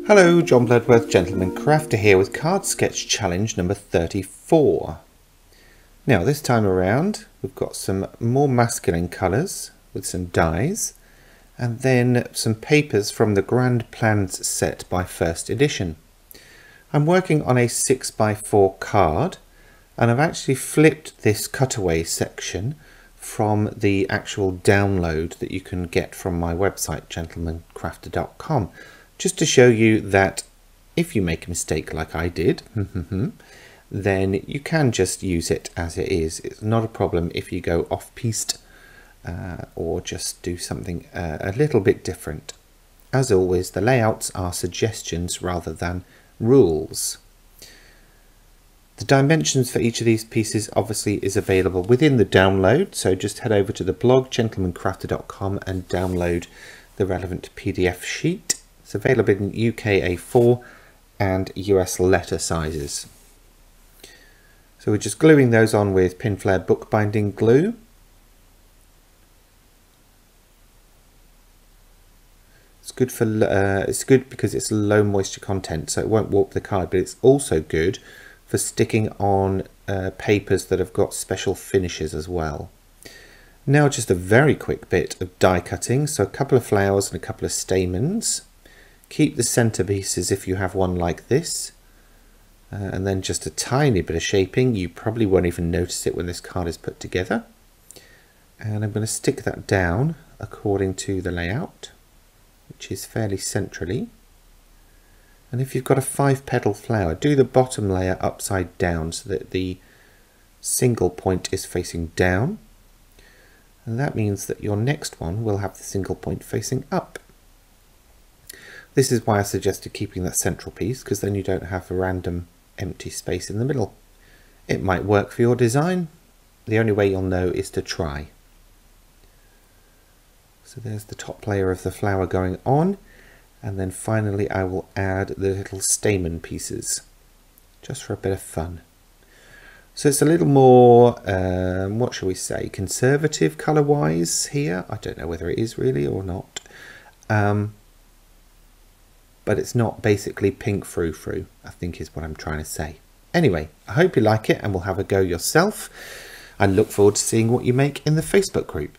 Hello, John Bloodworth, Gentleman Crafter here with Card Sketch Challenge number 34. Now this time around we've got some more masculine colours with some dies and then some papers from the Grand Plans set by First Edition. I'm working on a 6x4 card and I've actually flipped this cutaway section from the actual download that you can get from my website gentlemancrafter.com. Just to show you that if you make a mistake like I did, then you can just use it as it is. It's not a problem if you go off-piste or just do something a little bit different. As always, the layouts are suggestions rather than rules. The dimensions for each of these pieces obviously is available within the download, so just head over to the blog gentlemancrafter.com and download the relevant PDF sheet. It's available in UK A4 and US letter sizes. So we're just gluing those on with Pinflair bookbinding glue. It's good because it's low moisture content, so it won't warp the card, but it's also good for sticking on papers that have got special finishes as well. Now just a very quick bit of die cutting, so a couple of flowers and a couple of stamens. Keep the centre pieces if you have one like this, and then just a tiny bit of shaping. You probably won't even notice it when this card is put together. And I'm going to stick that down according to the layout, which is fairly centrally. And if you've got a 5-petal flower, do the bottom layer upside down so that the single point is facing down. And that means that your next one will have the single point facing up. This is why I suggested keeping that central piece, because then you don't have a random empty space in the middle. It might work for your design. The only way you'll know is to try. So there's the top layer of the flower going on, and then finally I will add the little stamen pieces, just for a bit of fun. So it's a little more, what shall we say, conservative colour-wise here. I don't know whether it is really or not. But it's not basically pink frou-frou, I think is what I'm trying to say. Anyway, I hope you like it and will have a go yourself. I look forward to seeing what you make in the Facebook group.